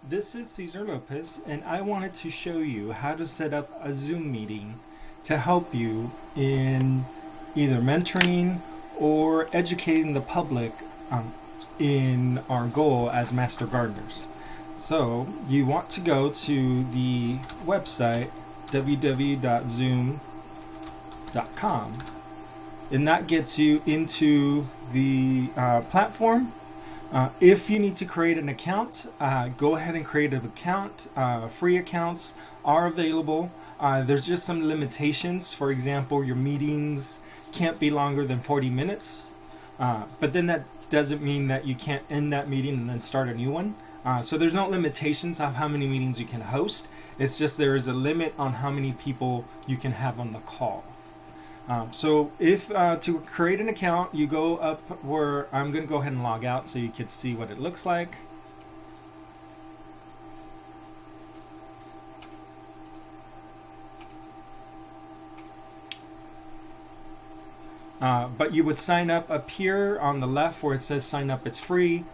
This is Cesar Lopez, and I wanted to show you how to set up a Zoom meeting to help you in either mentoring or educating the public in our goal as Master Gardeners. So you want to go to the website www.zoom.com, and that gets you into the platform. If you need to create an account, go ahead and create an account. Free accounts are available. There's just some limitations. For example, your meetings can't be longer than 40 minutes. But then that doesn't mean that you can't end that meeting and then start a new one. So there's no limitations of how many meetings you can host. It's just there is a limit on how many people you can have on the call. So if to create an account, you go up where I'm going to go ahead and log out so you can see what it looks like. But you would sign up here on the left where it says sign up, it's free.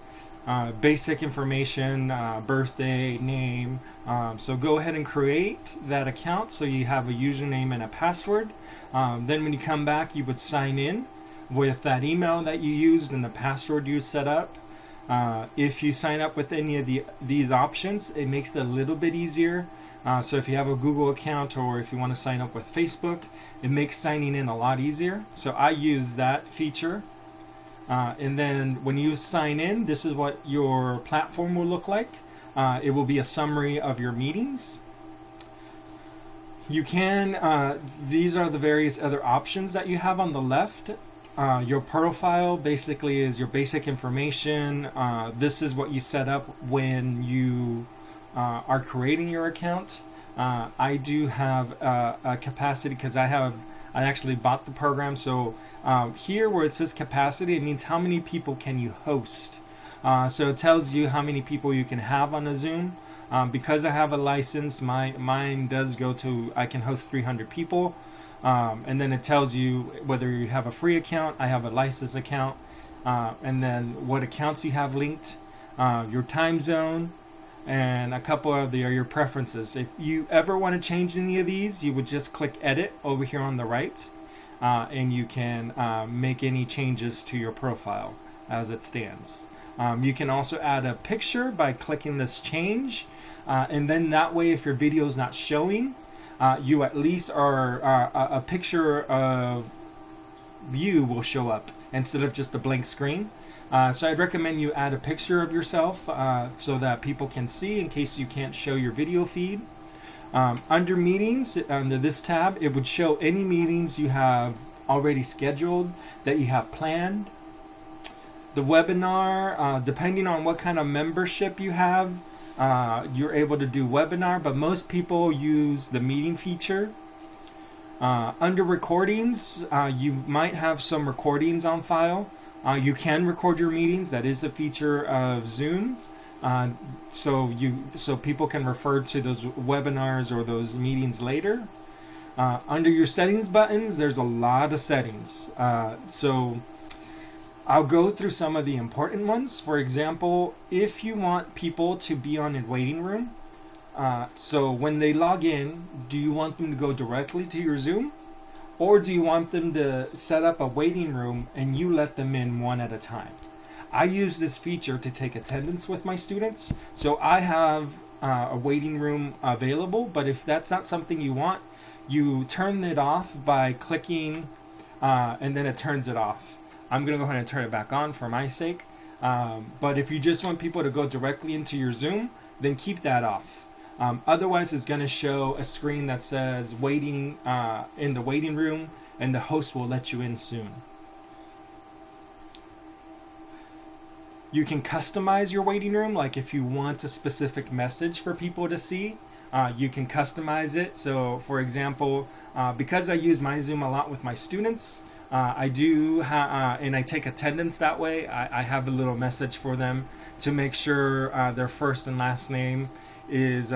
Basic information, birthday, name. So go ahead and create that account so you have a username and a password. Then when you come back, you would sign in with that email that you used and the password you set up. If you sign up with any of these options, it makes it a little bit easier. So if you have a Google account or if you want to sign up with Facebook, it makes signing in a lot easier. So I use that feature. And then when you sign in, this is what your platform will look like. It will be a summary of your meetings. You can, these are the various other options that you have on the left. Your profile basically is your basic information. This is what you set up when you are creating your account. I do have a capacity because I actually bought the program. So here where it says capacity, it means how many people can you host. So it tells you how many people you can have on a Zoom. Because I have a license, mine does go to, I can host 300 people. And then it tells you whether you have a free account, I have a licensed account, and then what accounts you have linked, your time zone, and a couple of your preferences. If you ever want to change any of these, you would just click edit over here on the right, and you can make any changes to your profile as it stands. You can also add a picture by clicking this change, and then that way if your video is not showing, you at least are a picture of you will show up instead of just a blank screen. So I'd recommend you add a picture of yourself so that people can see in case you can't show your video feed. Under meetings, under this tab, it would show any meetings you have already scheduled, that you have planned. The webinar, depending on what kind of membership you have, you're able to do webinar, but most people use the meeting feature. Under recordings, you might have some recordings on file. You can record your meetings. That is a feature of Zoom. So people can refer to those webinars or those meetings later. Under your settings buttons, there's a lot of settings. So I'll go through some of the important ones. For example, if you want people to be on a waiting room, so when they log in, do you want them to go directly to your Zoom? Or do you want them to set up a waiting room and you let them in one at a time? I use this feature to take attendance with my students. So I have a waiting room available, but if that's not something you want, you turn it off by clicking and then it turns it off. I'm going to go ahead and turn it back on for my sake. But if you just want people to go directly into your Zoom, then keep that off. Otherwise, it's going to show a screen that says waiting in the waiting room, and the host will let you in soon. You can customize your waiting room, like if you want a specific message for people to see, you can customize it. So, for example, because I use my Zoom a lot with my students, I do, and I take attendance that way. I have a little message for them to make sure their first and last name is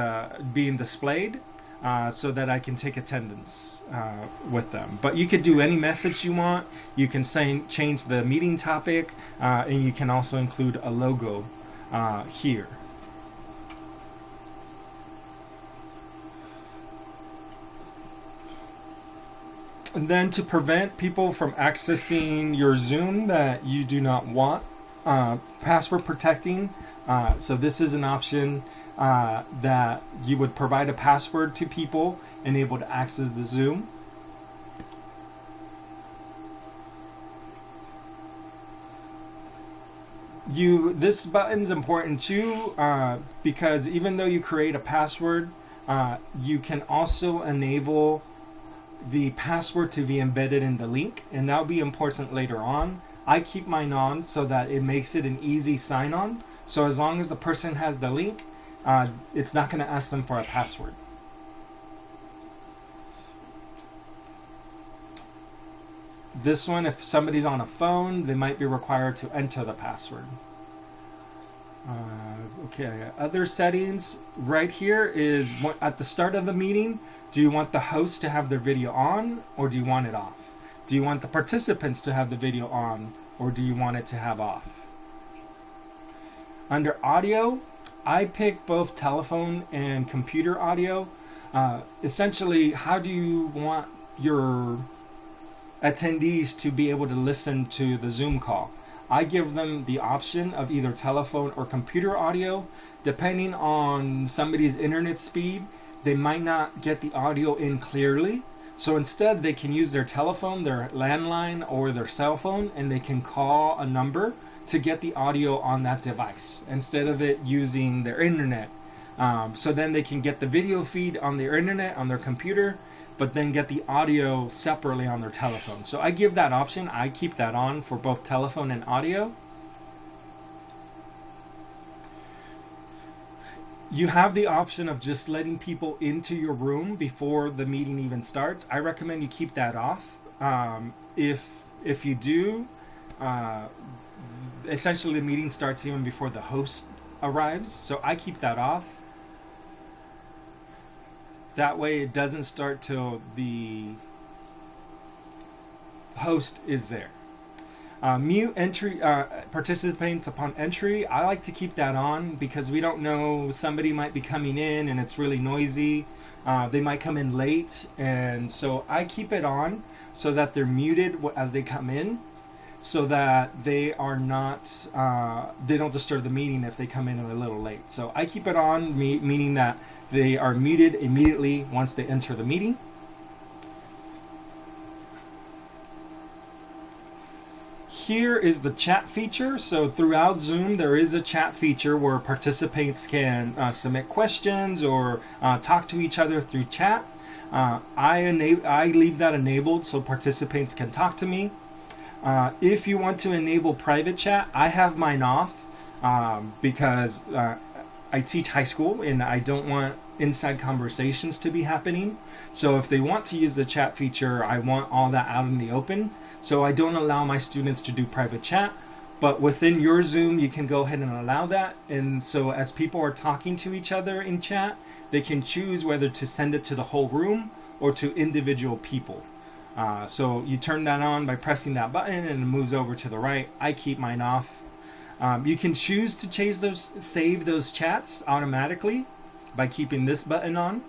being displayed so that I can take attendance with them. But you could do any message you want. You can change the meeting topic, and you can also include a logo here. And then to prevent people from accessing your Zoom that you do not want, password protecting. So this is an option that you would provide a password to people and able to access the Zoom. This button is important too, because even though you create a password, you can also enable the password to be embedded in the link, and that'll be important later on. I keep mine on so that it makes it an easy sign-on. So as long as the person has the link, it's not going to ask them for a password. This one, if somebody's on a phone, they might be required to enter the password. Okay, other settings right here is at the start of the meeting, do you want the host to have their video on or do you want it off? Do you want the participants to have the video on or do you want it to have off? Under audio, I pick both telephone and computer audio. Essentially, how do you want your attendees to be able to listen to the Zoom call? I give them the option of either telephone or computer audio. Depending on somebody's internet speed, they might not get the audio in clearly. So instead, they can use their telephone, their landline, or their cell phone, and they can call a number to get the audio on that device instead of it using their internet. So then they can get the video feed on their internet, on their computer, but then get the audio separately on their telephone. So I give that option. I keep that on for both telephone and audio. You have the option of just letting people into your room before the meeting even starts. I recommend you keep that off. If you do, essentially the meeting starts even before the host arrives. So I keep that off. That way it doesn't start till the host is there. Mute entry participants upon entry. I like to keep that on because we don't know, somebody might be coming in and it's really noisy. They might come in late, and so I keep it on so that they're muted as they come in, so that they are not they don't disturb the meeting if they come in a little late. So I keep it on, meaning that they are muted immediately once they enter the meeting. Here is the chat feature. So throughout Zoom, there is a chat feature where participants can submit questions or talk to each other through chat. I leave that enabled so participants can talk to me. If you want to enable private chat, I have mine off because I teach high school and I don't want inside conversations to be happening. So if they want to use the chat feature, I want all that out in the open. So I don't allow my students to do private chat, but within your Zoom, you can go ahead and allow that. And so as people are talking to each other in chat, they can choose whether to send it to the whole room or to individual people. So you turn that on by pressing that button and it moves over to the right. I keep mine off. You can choose to save those chats automatically by keeping this button on.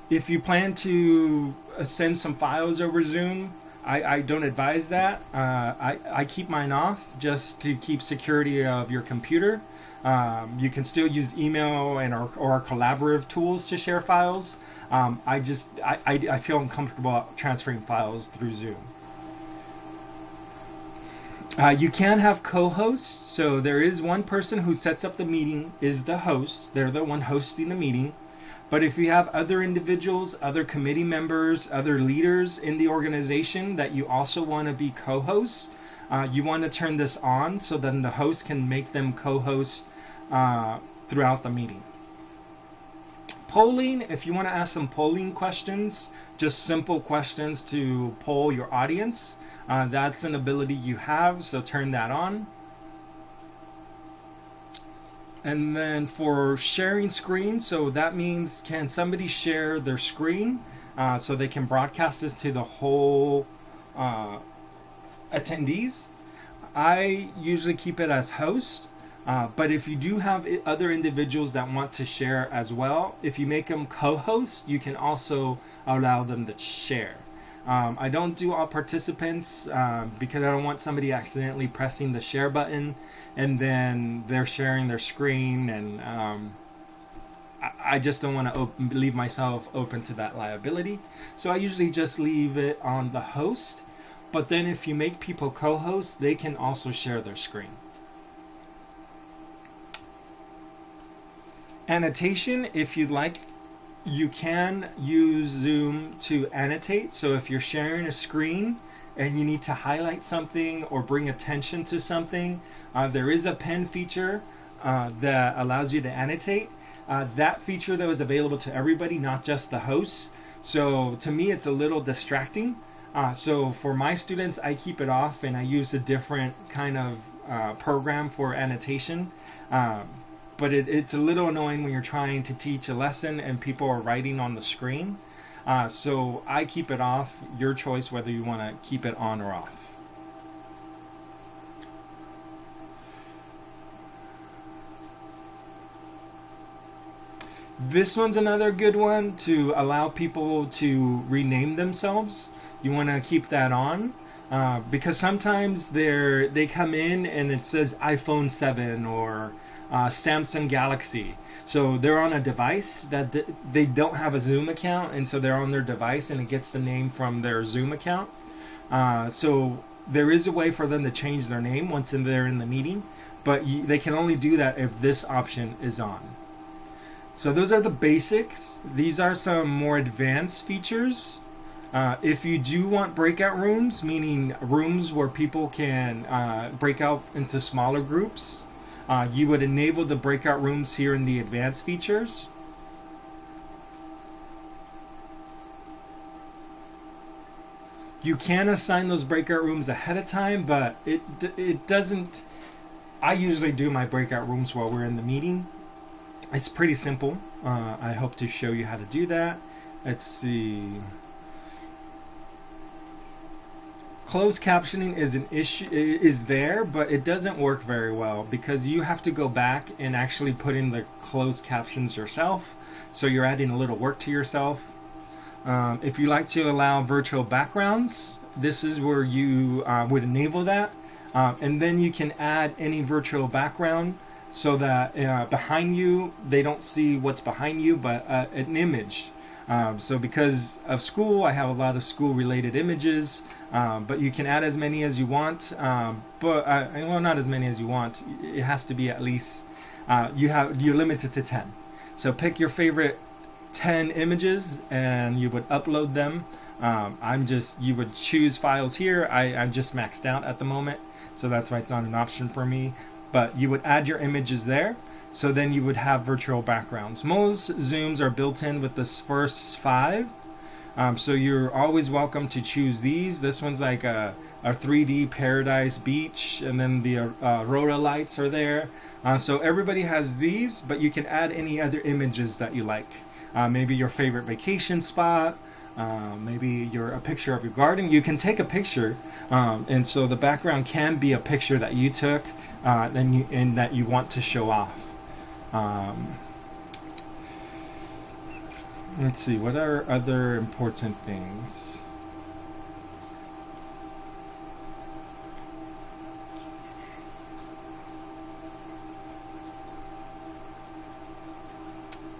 If you plan to send some files over Zoom, I don't advise that. I keep mine off just to keep security of your computer. You can still use email and or collaborative tools to share files. I feel uncomfortable transferring files through Zoom. You can have co-hosts. So there is one person who sets up the meeting is the host. They're the one hosting the meeting. But if you have other individuals, other committee members, other leaders in the organization that you also want to be co-hosts, you want to turn this on so then the host can make them co-hosts throughout the meeting. Polling, if you want to ask some polling questions, just simple questions to poll your audience, that's an ability you have, so turn that on. And then for sharing screen, so that means can somebody share their screen so they can broadcast this to the whole attendees. I usually keep it as host, But if you do have other individuals that want to share as well, if you make them co-hosts, you can also allow them to share. I don't do all participants because I don't want somebody accidentally pressing the share button and then they're sharing their screen, and I just don't want to leave myself open to that liability. So I usually just leave it on the host. But then if you make people co-hosts, they can also share their screen. Annotation, if you'd like, you can use Zoom to annotate. So if you're sharing a screen and you need to highlight something or bring attention to something, there is a pen feature that allows you to annotate. That feature, though, is available to everybody, not just the hosts. So to me, it's a little distracting. So for my students, I keep it off and I use a different kind of program for annotation. But it's a little annoying when you're trying to teach a lesson and people are writing on the screen. So I keep it off. Your choice whether you want to keep it on or off. This one's another good one to allow people to rename themselves. You want to keep that on because sometimes they come in and it says iPhone 7 or Samsung Galaxy. So they're on a device that they don't have a Zoom account, and so they're on their device and it gets the name from their Zoom account. So there is a way for them to change their name once they're in the meeting, but they can only do that if this option is on. So those are the basics. These are some more advanced features. If you do want breakout rooms, meaning rooms where people can break out into smaller groups, you would enable the breakout rooms here in the advanced features. You can assign those breakout rooms ahead of time, but it doesn't. I usually do my breakout rooms while we're in the meeting. It's pretty simple. I hope to show you how to do that. Let's see. Closed captioning is an issue, is there, but it doesn't work very well because you have to go back and actually put in the closed captions yourself. So you're adding a little work to yourself. If you like to allow virtual backgrounds, this is where you would enable that. And then you can add any virtual background so that behind you, they don't see what's behind you, but an image. So because of school, I have a lot of school related images, but you can add as many as you want, well, not as many as you want. It has to be at least, you're limited to 10. So pick your favorite 10 images and you would upload them. You would choose files here. I'm just maxed out at the moment, so that's why it's not an option for me. But you would add your images there. So then you would have virtual backgrounds. Most Zooms are built in with the first 5. So you're always welcome to choose these. This one's like a 3D paradise beach, and then the aurora lights are there. So everybody has these, but you can add any other images that you like. Maybe your favorite vacation spot, maybe a picture of your garden. You can take a picture, and so the background can be a picture that you took and that you want to show off. Let's see, what are other important things?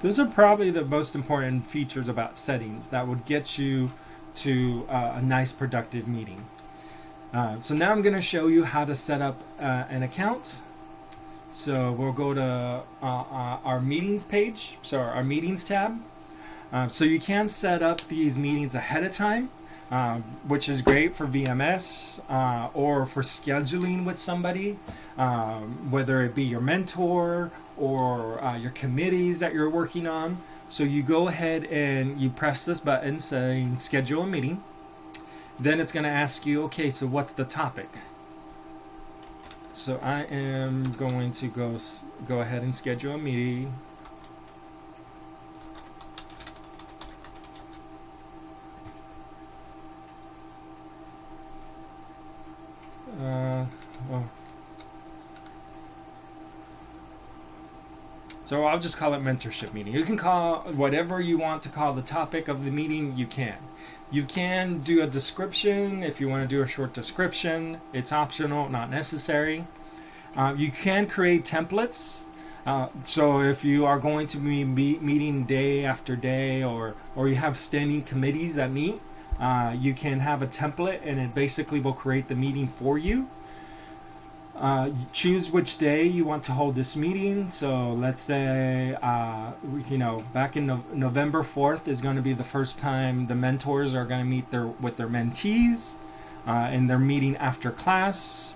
Those are probably the most important features about settings that would get you to a nice productive meeting. So now I'm going to show you how to set up an account. So we'll go to our meetings page, so our meetings tab. So you can set up these meetings ahead of time, which is great for VMS or for scheduling with somebody, whether it be your mentor or your committees that you're working on. So you go ahead and you press this button saying schedule a meeting. Then it's going to ask you, okay, so what's the topic? So I am going to go ahead and schedule a meeting. Well, So I'll just call it mentorship meeting. You can call whatever you want to call the topic of the meeting. You can. You can do a description if you want to do a short description. It's optional, not necessary. You can create templates. So if you are going to be meeting day after day, or you have standing committees that meet, you can have a template and it basically will create the meeting for you. You choose which day you want to hold this meeting. So let's say, back in November 4th is going to be the first time the mentors are going to meet with their mentees, and they're meeting after class.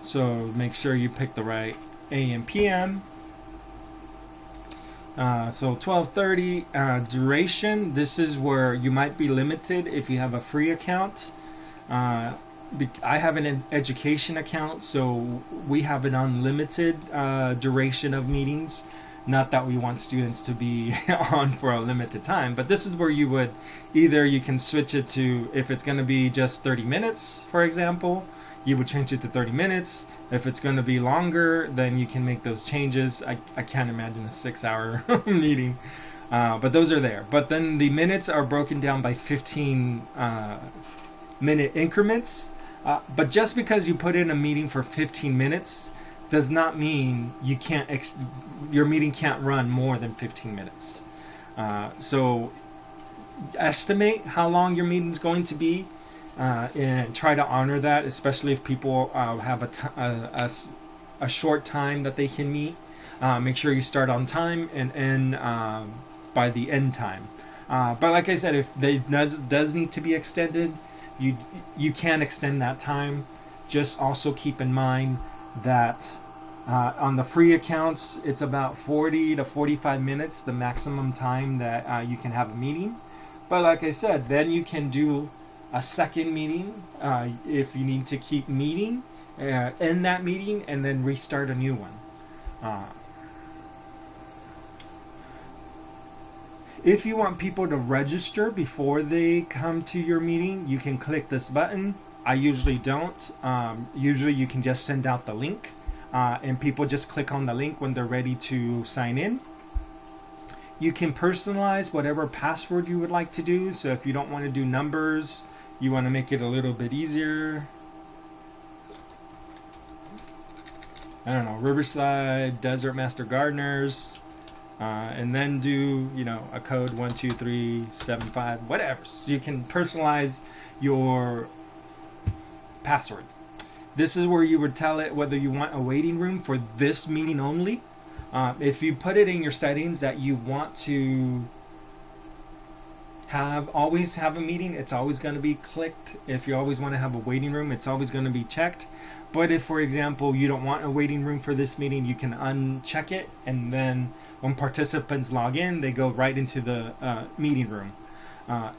So make sure you pick the right AM PM. So 12:30 duration. This is where you might be limited if you have a free account. I have an education account, so we have an unlimited duration of meetings. Not that we want students to be on for a limited time, but this is where you would you can switch it to, if it's going to be just 30 minutes, for example, you would change it to 30 minutes. If it's going to be longer, then you can make those changes. I can't imagine a 6-hour meeting, but those are there. But then the minutes are broken down by 15-minute increments. But just because you put in a meeting for 15 minutes does not mean you can't your meeting can't run more than 15 minutes. So estimate how long your meeting's going to be. And try to honor that, especially if people have a short time that they can meet. Make sure you start on time and end by the end time. But like I said, if they does need to be extended, you can extend that time. Just also keep in mind that on the free accounts, it's about 40 to 45 minutes, the maximum time that you can have a meeting. But like I said, then you can do a second meeting if you need to keep meeting, end that meeting, and then restart a new one. If you want people to register before they come to your meeting, you can click this button. I usually don't. Usually you can just send out the link, and people just click on the link when they're ready to sign in. You can personalize whatever password you would like to do. So if you don't want to do numbers, you want to make it a little bit easier. I don't know, Riverside Desert Master Gardeners, and then do a code 12375, whatever. So you can personalize your password. This is where you would tell it whether you want a waiting room for this meeting only. If you put it in your settings that you want to always have a meeting, it's always going to be clicked. If you always want to have a waiting room, it's always going to be checked. But if, for example, you don't want a waiting room for this meeting, you can uncheck it, and then when participants log in, they go right into the meeting room.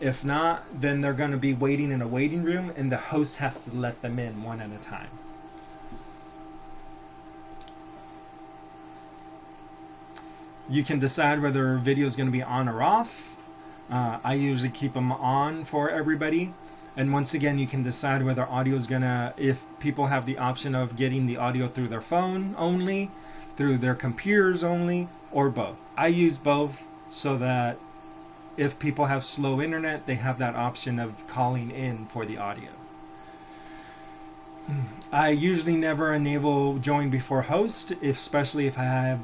If not, then they're going to be waiting in a waiting room, and the host has to let them in one at a time. You can decide whether video is going to be on or off. I usually keep them on for everybody. And once again, you can decide whether audio is gonna, if people have the option of getting the audio through their phone only, through their computers only, or both. I use both so that if people have slow internet, they have that option of calling in for the audio. I usually never enable join before host, especially if I have,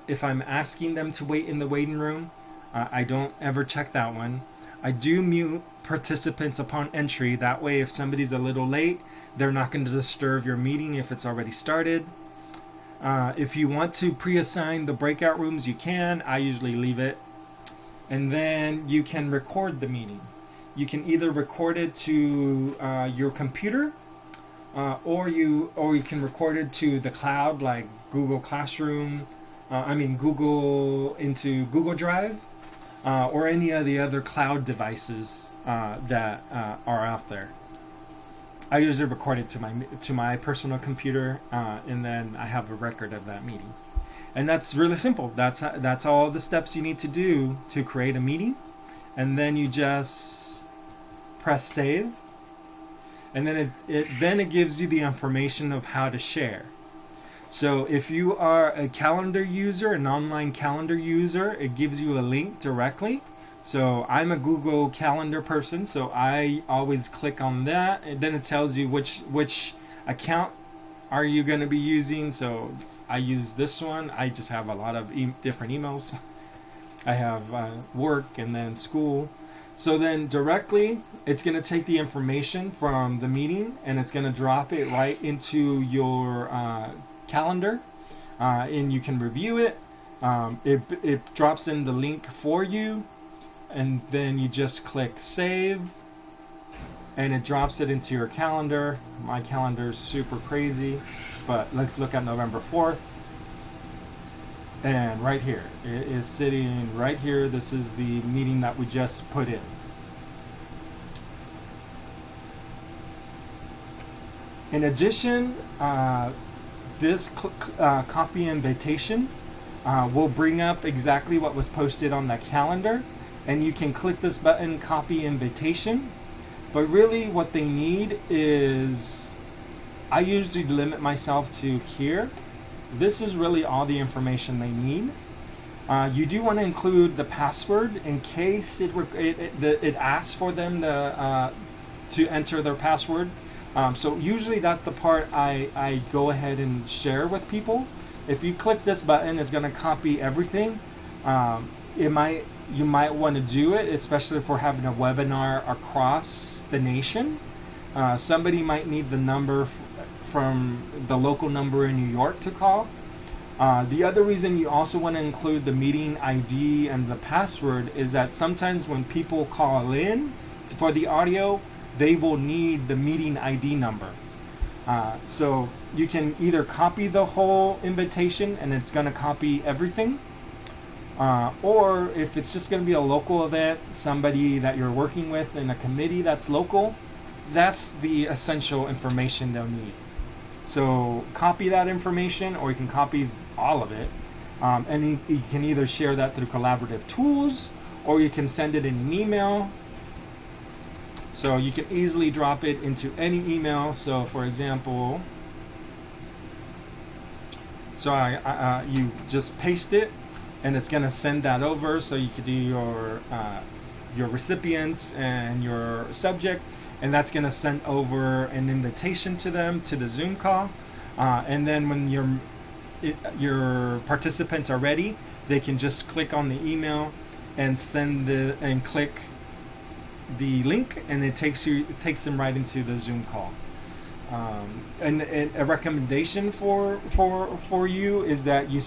if I'm asking them to wait in the waiting room. I don't ever check that one. I do mute participants upon entry. That way, if somebody's a little late, they're not going to disturb your meeting if it's already started. If you want to pre-assign the breakout rooms, you can. I usually leave it. And then you can record the meeting. You can either record it to your computer, or you can record it to the cloud, like Google Classroom. Google into Google Drive. Or any of the other cloud devices that are out there. I usually record it to my personal computer, and then I have a record of that meeting. And that's really simple. That's all the steps you need to do to create a meeting, and then you just press save. and then it gives you the information of how to share. So if you are a calendar user, an online calendar user, it gives you a link directly. So I'm a Google Calendar person, so I always click on that, and then it tells you which account are you going to be using. So I use this one. I just have a lot of different emails. I have work and then school. So then directly, it's going to take the information from the meeting and it's going to drop it right into your calendar, and you can review it. It drops in the link for you, and then you just click save, and it drops it into your calendar. My calendar is super crazy, but let's look at November 4th. And right here, it is sitting right here. This is the meeting that we just put in. In addition, this copy invitation will bring up exactly what was posted on that calendar, and you can click this button, copy invitation. But really what they need is, I usually limit myself to here. This is really all the information they need. You do want to include the password in case it asks for them to enter their password. So usually that's the part I go ahead and share with people. If you click this button, it's going to copy everything. You might want to do it, especially if we're having a webinar across the nation. Somebody might need the number from the local number in New York to call. The other reason you also want to include the meeting ID and the password is that sometimes when people call in for the audio, they will need the meeting ID number. So you can either copy the whole invitation and it's going to copy everything, or if it's just going to be a local event, somebody that you're working with in a committee that's local, that's the essential information they'll need. So copy that information, or you can copy all of it, and you can either share that through collaborative tools, or you can send it in an email. So you can easily drop it into any email. So for example, you just paste it and it's going to send that over. So you could do your recipients and your subject, and that's going to send over an invitation to them to the Zoom call. And then when your participants are ready, they can just click on the email and click the link, and it takes them right into the Zoom call. And a recommendation for you is that you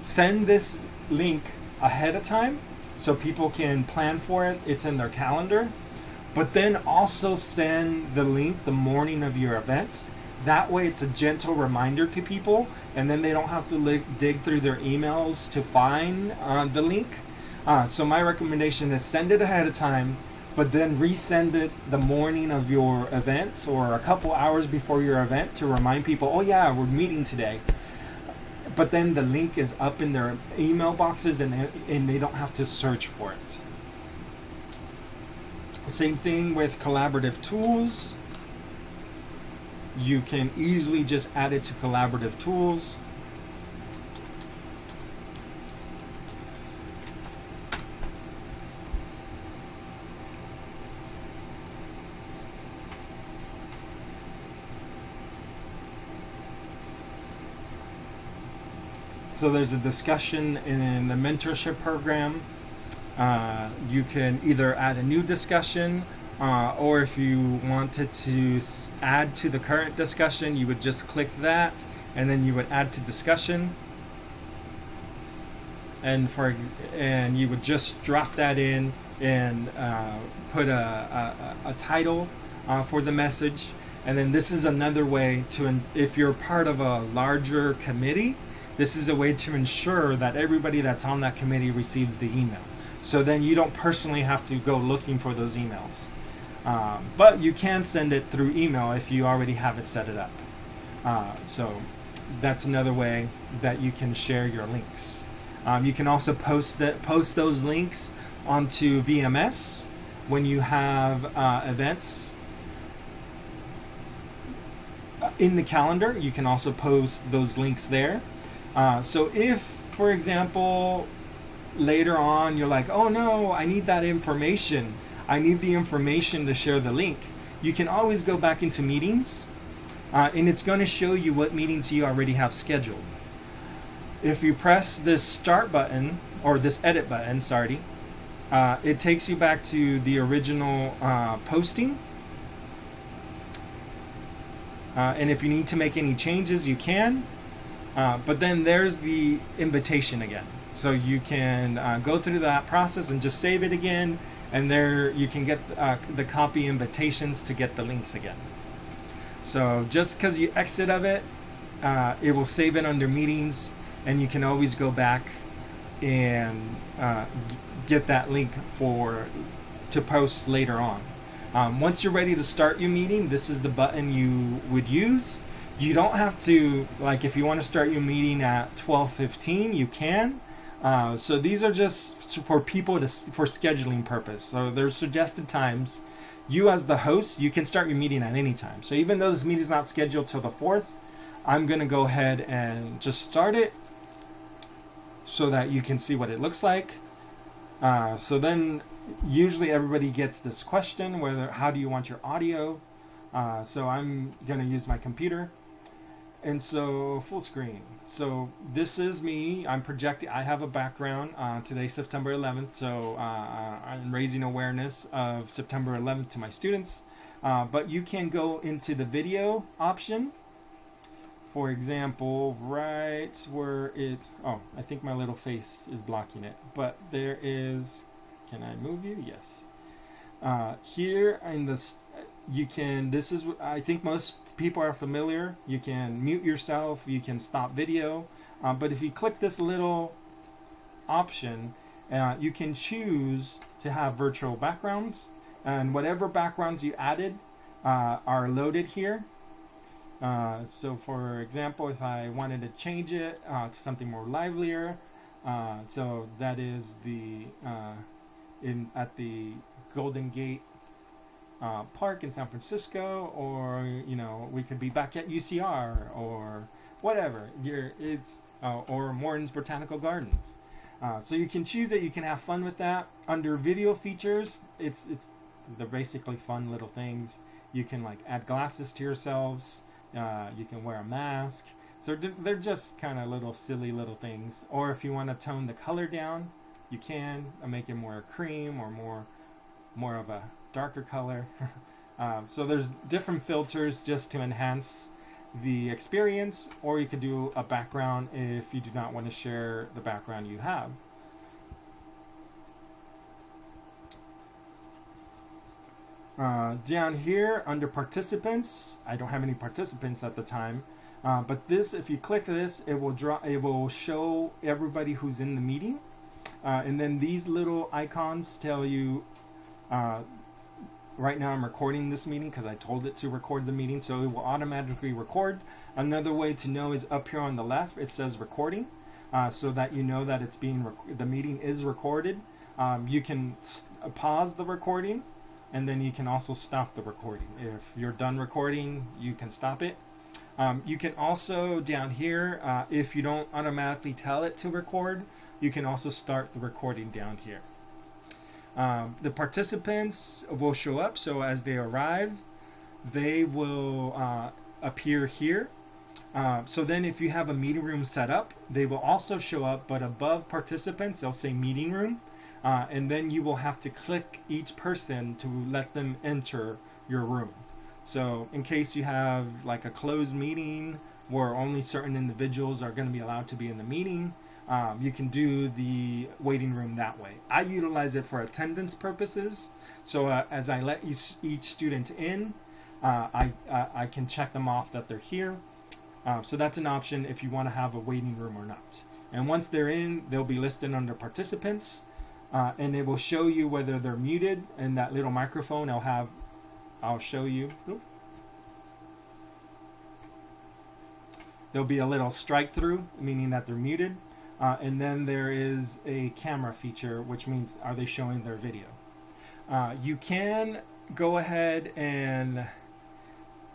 send this link ahead of time so people can plan for it. It's in their calendar, but then also send the link the morning of your event. That way it's a gentle reminder to people, and then they don't have to dig through their emails to find the link. So my recommendation is send it ahead of time, but then resend it the morning of your event or a couple hours before your event to remind people, oh yeah, we're meeting today. But then the link is up in their email boxes, and they don't have to search for it. Same thing with collaborative tools. You can easily just add it to collaborative tools. So there's a discussion in the mentorship program. You can either add a new discussion, or if you wanted to add to the current discussion, you would just click that, and then you would add to discussion, and you would just drop that in and put a title for the message. And then this is another way to, if you're part of a larger committee, this is a way to ensure that everybody that's on that committee receives the email. So then you don't personally have to go looking for those emails. But you can send it through email if you already have it set it up. So that's another way that you can share your links. You can also post those links onto VMS when you have events. in the calendar, you can also post those links there. So if, for example, later on you're like, oh no, I need that information, I need the information to share the link, you can always go back into meetings, and it's going to show you what meetings you already have scheduled. If you press this start button, or this edit button, sorry, it takes you back to the original posting. And if you need to make any changes, you can. But then there's the invitation again. So you can go through that process and just save it again. And there you can get the copy invitations to get the links again. So just because you exit of it, it will save it under meetings. And you can always go back and get that link to post later on. Once you're ready to start your meeting, this is the button you would use. You don't have to, like, if you want to start your meeting at 12:15, you can. So these are just for people for scheduling purpose. So there's suggested times. You as the host, you can start your meeting at any time. So even though this meeting is not scheduled till the 4th, I'm going to go ahead and just start it so that you can see what it looks like. So then usually everybody gets this question, how do you want your audio? So I'm going to use my computer. And so full screen. So this is me. I'm projecting. I have a background. Today's September 11th. So I'm raising awareness of September 11th to my students. But you can go into the video option. For example, right where I think my little face is blocking it. But there is, can I move you? Yes. Here in this, I think most people are familiar. You can mute yourself, you can stop video. But if you click this little option, you can choose to have virtual backgrounds. And whatever backgrounds you added are loaded here. So for example, if I wanted to change it to something more livelier, so that is at the Golden Gate Park in San Francisco, or we could be back at UCR or whatever. Or Morton's Botanical Gardens. So you can choose it. You can have fun with that. Under video features, they're basically fun little things. You can like add glasses to yourselves. You can wear a mask. So they're just kind of little silly little things. Or if you want to tone the color down, you can make it more cream or more of a darker color. So there's different filters just to enhance the experience, or you could do a background if you do not want to share the background you have. Down here under participants, I don't have any participants at the time, but this, if you click this, it will show everybody who's in the meeting, and then these little icons tell you right now I'm recording this meeting because I told it to record the meeting, so it will automatically record. Another way to know is up here on the left, it says recording, so that you know that it's the meeting is recorded. You can pause the recording, and then you can also stop the recording. If you're done recording, you can stop it. You can also, down here, if you don't automatically tell it to record, you can also start the recording down here. The participants will show up, so as they arrive, they will appear here. So then if you have a meeting room set up, they will also show up, but above participants, they'll say meeting room. And then you will have to click each person to let them enter your room. So in case you have like a closed meeting where only certain individuals are going to be allowed to be in the meeting, you can do the waiting room that way. I utilize it for attendance purposes. So as I let each student in, I can check them off that they're here. So that's an option if you want to have a waiting room or not. And once they're in, they'll be listed under participants. And it will show you whether they're muted, and that little microphone I'll show you. Oop. There'll be a little strike through, meaning that they're muted. And then there is a camera feature, which means are they showing their video. You can go ahead and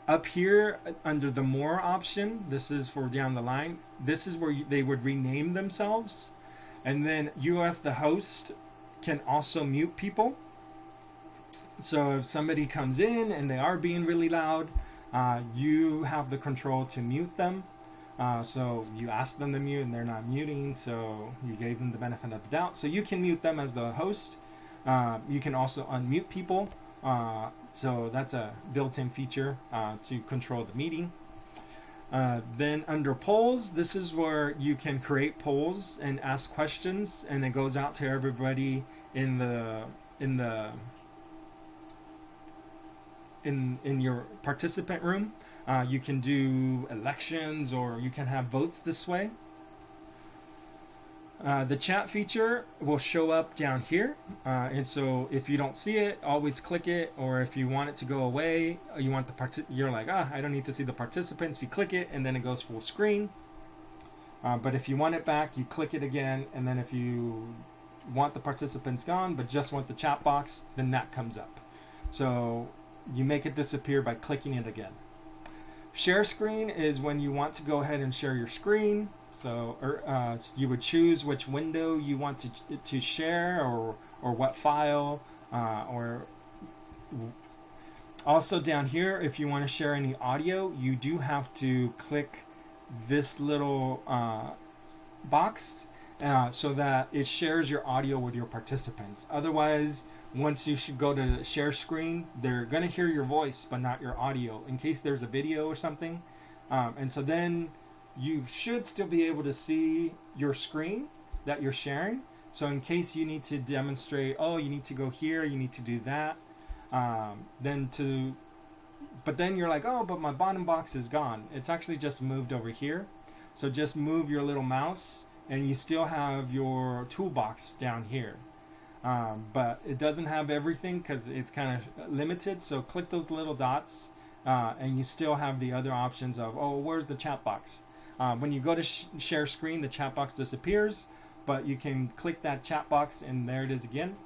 Up here under the more option, this is for down the line. This is where they would rename themselves. And then you as the host can also mute people. So if somebody comes in and they are being really loud, you have the control to mute them. So you ask them to mute and they're not muting, so you gave them the benefit of the doubt. So you can mute them as the host. You can also unmute people. So that's a built-in feature to control the meeting. Then under polls, this is where you can create polls and ask questions, and it goes out to everybody in your participant room. You can do elections, or you can have votes this way. The chat feature will show up down here, and so if you don't see it, always click it. Or if you want it to go away, you want you're like, I don't need to see the participants. You click it, and then it goes full screen. But if you want it back, you click it again, and then if you want the participants gone, but just want the chat box, then that comes up. So you make it disappear by clicking it again. Share screen is when you want to go ahead and share your screen. So you would choose which window you want to share, or what file, or also down here, if you want to share any audio, you do have to click this little box so that it shares your audio with your participants. Otherwise, once you should go to share screen, they're going to hear your voice but not your audio in case there's a video or something. And so then you should still be able to see your screen that you're sharing. So in case you need to demonstrate, you need to go here, you need to do that, but then you're like, but my bottom box is gone. It's actually just moved over here. So just move your little mouse and you still have your toolbox down here. But it doesn't have everything because it's kind of limited. So click those little dots and you still have the other options of, where's the chat box? When you go to share screen, the chat box disappears, but you can click that chat box and there it is again.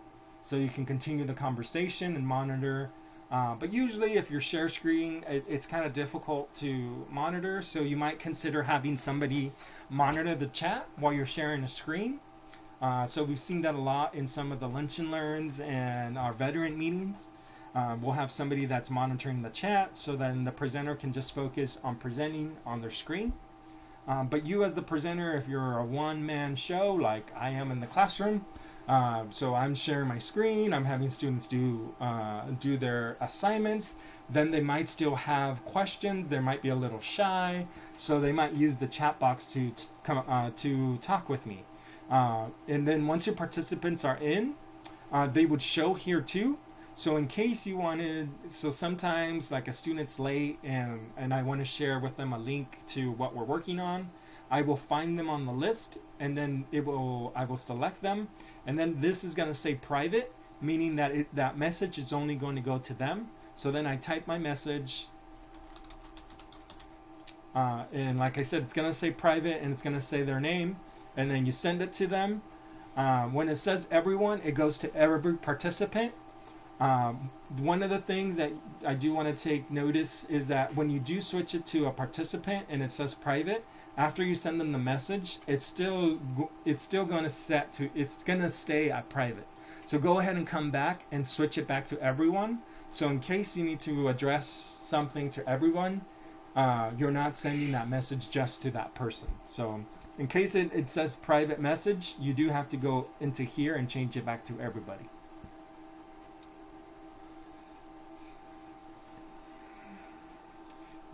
So you can continue the conversation and monitor. But usually if you're share screen, it's kind of difficult to monitor. So you might consider having somebody monitor the chat while you're sharing a screen. So we've seen that a lot in some of the lunch and learns and our veteran meetings. We'll have somebody that's monitoring the chat so then the presenter can just focus on presenting on their screen. But you as the presenter, if you're a one-man show like I am in the classroom, so I'm sharing my screen, I'm having students do their assignments, then they might still have questions, they might be a little shy, so they might use the chat box to talk with me. And then once your participants are in, they would show here too. So in case you wanted, so sometimes like a student's late and I want to share with them a link to what we're working on, I will find them on the list and then I will select them, and then this is going to say private, meaning that that message is only going to go to them. So then I type my message, and like I said, it's going to say private and it's going to say their name, and then you send it to them. When it says everyone, it goes to every participant. One of the things that I do want to take notice is that when you do switch it to a participant and it says private, after you send them the message, it's still going to stay at private. So go ahead and come back and switch it back to everyone. So in case you need to address something to everyone, you're not sending that message just to that person. So in case it says private message, you do have to go into here and change it back to everybody.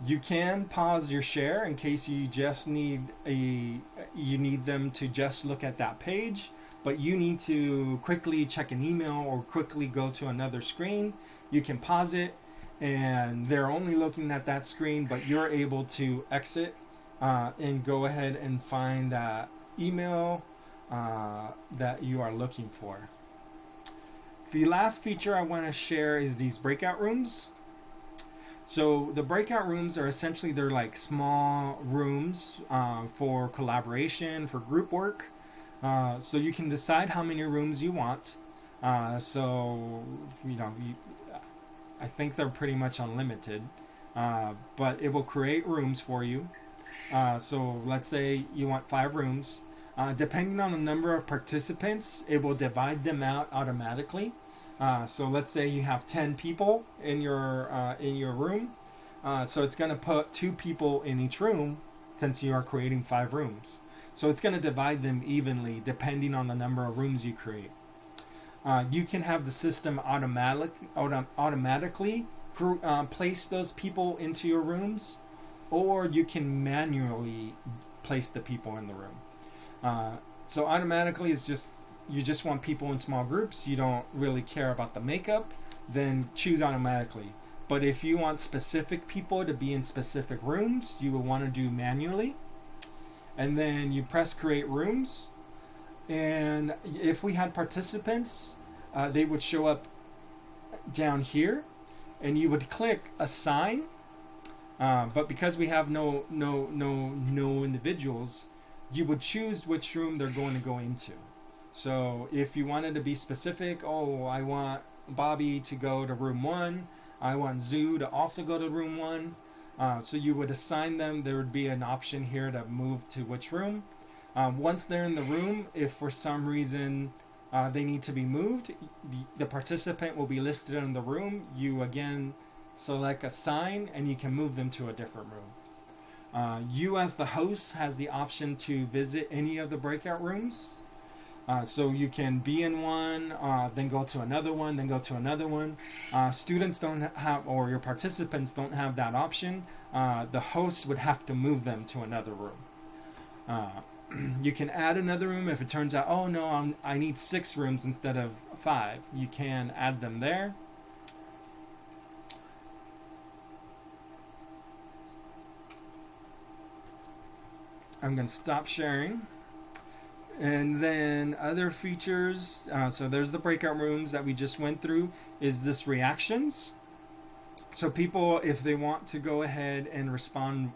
You can pause your share in case you just need them to just look at that page, but you need to quickly check an email or quickly go to another screen. You can pause it and they're only looking at that screen, but you're able to exit and go ahead and find that email that you are looking for. The last feature I want to share is these breakout rooms. So the breakout rooms are essentially, they're like small rooms for collaboration, for group work. So you can decide how many rooms you want. I think they're pretty much unlimited. but it will create rooms for you. So let's say you want 5 rooms. Depending on the number of participants, it will divide them out automatically. So let's say you have 10 people in your room. So it's going to put 2 people in each room since you are creating 5 rooms. So it's going to divide them evenly depending on the number of rooms you create. You can have the system automatically place those people into your rooms, or you can manually place the people in the room. So automatically is just, you just want people in small groups, you don't really care about the makeup, then choose automatically. But if you want specific people to be in specific rooms, you will want to do manually. And then you press create rooms. And if we had participants, they would show up down here, and you would click assign. But because we have no individuals, you would choose which room they're going to go into. So if you wanted to be specific, oh, I want Bobby to go to room 1, I want Zoo to also go to room 1. So you would assign them. There would be an option here to move to which room. Once they're in the room, if for some reason they need to be moved, the participant will be listed in the room. You again select assign, and you can move them to a different room. You as the host has the option to visit any of the breakout rooms. So you can be in one, then go to another one, then go to another one. Students don't have, or your participants don't have that option. The host would have to move them to another room. You can add another room if it turns out, oh no, I need 6 rooms instead of 5. You can add them there. I'm going to stop sharing. And then other features, so there's the breakout rooms that we just went through, is this reactions. So people, if they want to go ahead and respond,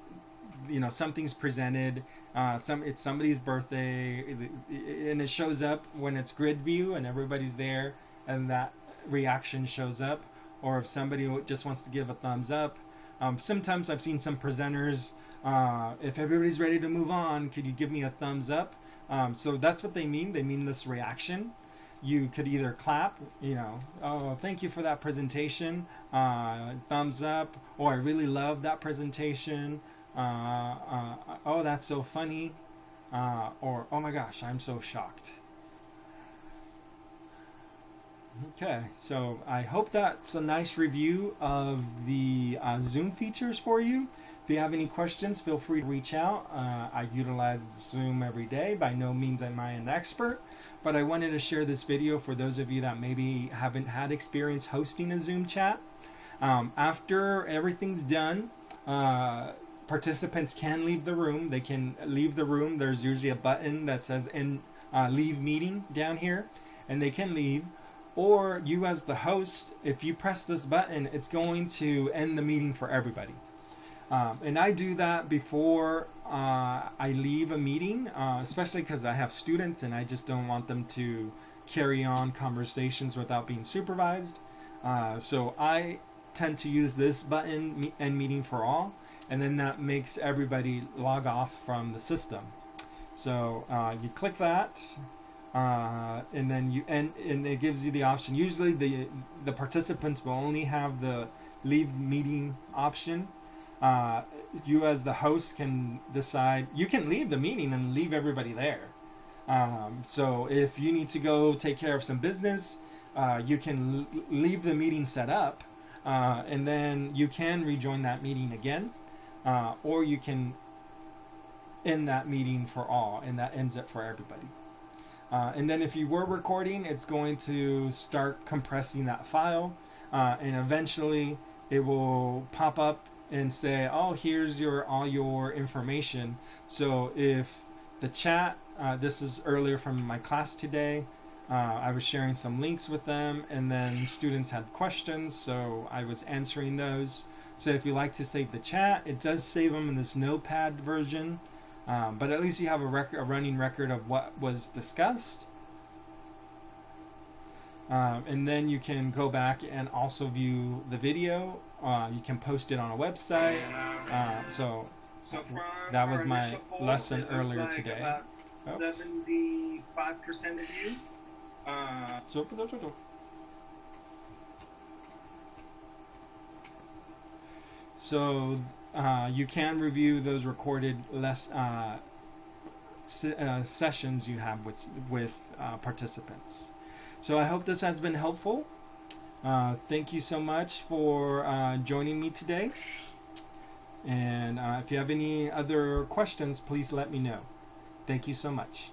something's presented, it's somebody's birthday, and it shows up when it's grid view and everybody's there, and that reaction shows up. Or if somebody just wants to give a thumbs up. Sometimes I've seen some presenters, if everybody's ready to move on, could you give me a thumbs up? So that's what they mean. They mean this reaction. You could either clap, oh, thank you for that presentation, thumbs up, or I really love that presentation, oh, that's so funny, or oh my gosh, I'm so shocked. Okay, so I hope that's a nice review of the Zoom features for you. If you have any questions, feel free to reach out. I utilize Zoom every day. By no means am I an expert, but I wanted to share this video for those of you that maybe haven't had experience hosting a Zoom chat. After everything's done, participants can leave the room. They can leave the room. There's usually a button that says leave meeting down here, and they can leave. Or you as the host, if you press this button, it's going to end the meeting for everybody. And I do that before I leave a meeting, especially because I have students and I just don't want them to carry on conversations without being supervised. So I tend to use this button, end meeting for all, and then that makes everybody log off from the system. So you click that. And then you end, and it gives you the option. Usually the participants will only have the leave meeting option. You as the host can decide, you can leave the meeting and leave everybody there. So if you need to go take care of some business, you can leave the meeting set up, and then you can rejoin that meeting again, or you can end that meeting for all, and that ends it for everybody. And then if you were recording, it's going to start compressing that file, and eventually it will pop up and say, oh, here's all your information. So if the chat, this is earlier from my class today, I was sharing some links with them, and then students had questions, so I was answering those. So if you like to save the chat, it does save them in this notepad version. But at least you have a running record of what was discussed. And then you can go back and also view the video. You can post it on a website. So that was my lesson earlier today. About 75% of you. So you can review those recorded sessions you have with participants. So I hope this has been helpful. Thank you so much for joining me today. And if you have any other questions, please let me know. Thank you so much.